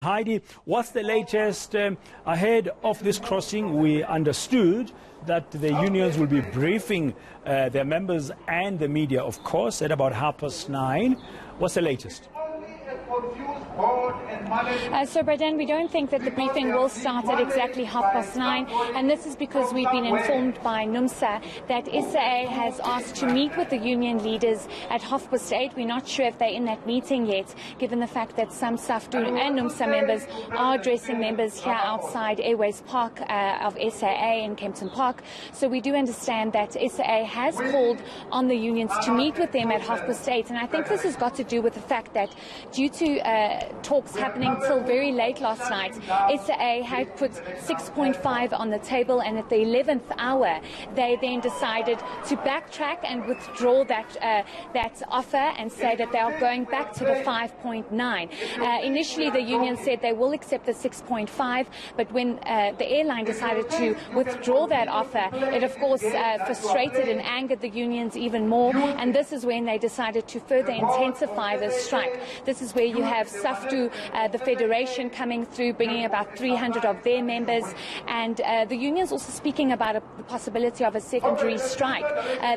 Heidi, what's the latest ahead of this crossing? We understood that the unions will be briefing their members and the media, of course, at about 9:30. What's the latest? So, Braden, we don't think that the briefing will start at exactly 9:30, and this is because we've been informed by Numsa that SAA has asked to meet with the union leaders at 8:30. We're not sure if they're in that meeting yet, given the fact that some SAFTU and Numsa members are addressing members here outside Airways Park of SAA in Kempton Park. So we do understand that SAA has called on the unions to meet with them at 8:30, and I think this has got to do with the fact that due to talks happening till very late last night, SAA had put 6.5 on the table, and at the 11th hour they then decided to backtrack and withdraw that offer and say that they are going back to the 5.9. Initially the union said they will accept the 6.5, but when the airline decided to withdraw that offer, it of course frustrated and angered the unions even more, and this is when they decided to further intensify the strike. This is where you have SAFTU, the federation, coming through, bringing about 300 of their members, and the unions also speaking about the possibility of a secondary strike.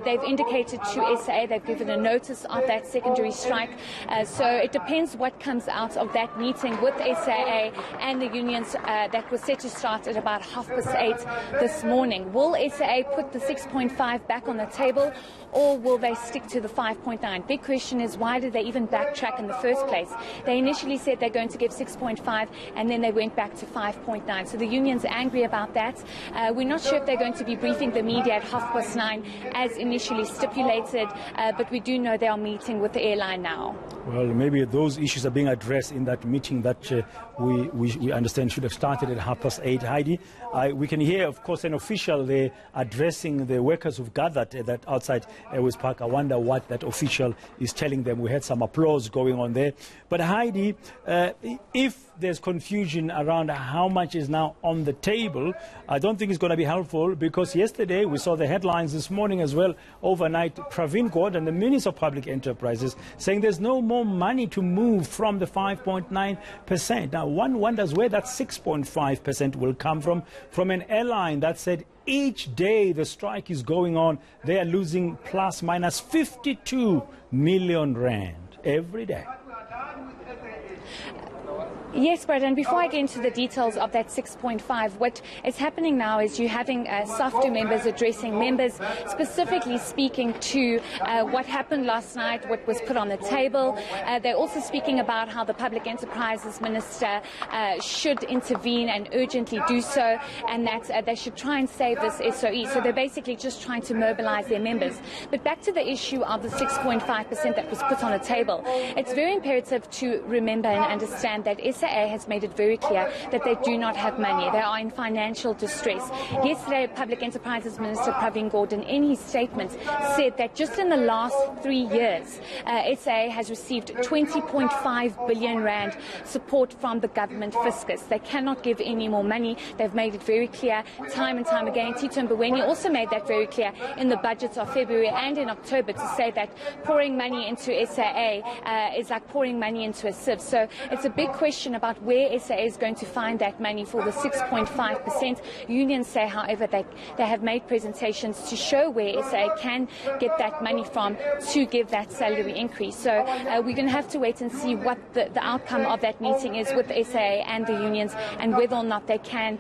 They've indicated to SAA they've given a notice of that secondary strike, so it depends what comes out of that meeting with SAA and the unions that was set to start at about 8:30 this morning. Will SAA put the 6.5 back on the table, or will they stick to the 5.9? Big question is, why did they even backtrack in the first place? They initially said they're going to give 6.5, and then they went back to 5.9. So the union's angry about that. We're not sure if they're going to be briefing the media at 9:30 as initially stipulated, but we do know they are meeting with the airline now. Well, maybe those issues are being addressed in that meeting that we understand should have started at 8:30. Heidi, we can hear, of course, an official there addressing the workers who've gathered at that outside Airways Park. I wonder what that official is telling them. We had some applause going on there. But Heidi, if there's confusion around how much is now on the table, I don't think it's going to be helpful, because yesterday we saw the headlines, this morning as well, overnight, Pravin Gordhan, the Minister of Public Enterprises, saying there's no more money to move from the 5.9%. Now, one wonders where that 6.5% will come from an airline that said each day the strike is going on, they are losing plus minus 52 million rand every day. Yes, Brad, and before I get into the details of that 6.5, what is happening now is you're having SAFTU members addressing members, specifically speaking to what happened last night, what was put on the table. They're also speaking about how the Public Enterprises Minister should intervene and urgently do so, and that they should try and save this SOE. So they're basically just trying to mobilize their members. But back to the issue of the 6.5% that was put on the table, it's very imperative to remember and understand that SAA has made it very clear that they do not have money. They are in financial distress. Yesterday, Public Enterprises Minister Pravin Gordhan, in his statement, said that just in the last 3 years, SAA has received 20.5 billion rand support from the government fiscus. They cannot give any more money. They've made it very clear time and time again. Tito Mboweni also made that very clear in the budgets of February and in October, to say that pouring money into SAA is like pouring money into a sieve. So it's a big question about where SAA is going to find that money for the 6.5%. Unions say, however, they have made presentations to show where SAA can get that money from to give that salary increase. So we're going to have to wait and see what the outcome of that meeting is with SAA and the unions, and whether or not they can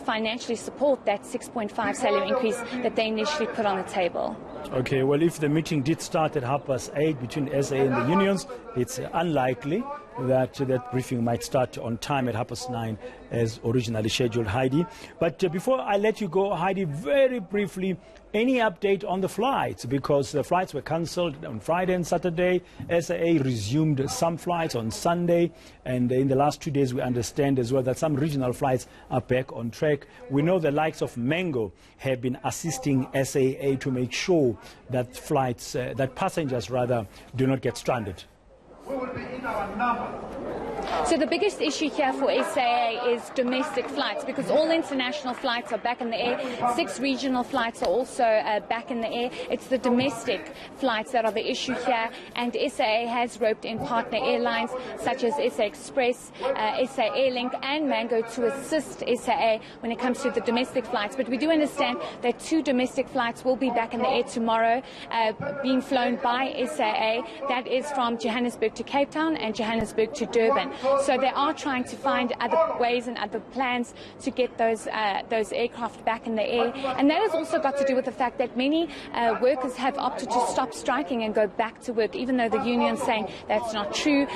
financially support that 6.5 salary increase that they initially put on the table. Okay, well, if the meeting did start at 8:30 between SAA and the unions, it's unlikely that briefing might start on time at 9:30 as originally scheduled, Heidi. But before I let you go, Heidi, very briefly, any update on the flights? Because the flights were cancelled on Friday and Saturday. SAA resumed some flights on Sunday, and in the last 2 days we understand as well that some regional flights are back on track. We know the likes of Mango have been assisting SAA to make sure that passengers do not get stranded. We will be in our number. So the biggest issue here for SAA is domestic flights, because all international flights are back in the air. 6 regional flights are also back in the air. It's the domestic flights that are the issue here, and SAA has roped in partner airlines such as SA Express, SA Airlink and Mango to assist SAA when it comes to the domestic flights. But we do understand that 2 domestic flights will be back in the air tomorrow, being flown by SAA. That is from Johannesburg to Cape Town and Johannesburg to Durban. So they are trying to find other ways and other plans to get those aircraft back in the air. And that has also got to do with the fact that many workers have opted to stop striking and go back to work, even though the union's saying that's not true.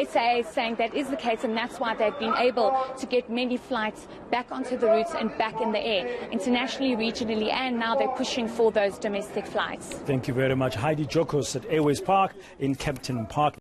SAA is saying that is the case, and that's why they've been able to get many flights back onto the routes and back in the air, internationally, regionally, and now they're pushing for those domestic flights. Thank you very much. Heidi Jokos at Airways Park in Kempton Park.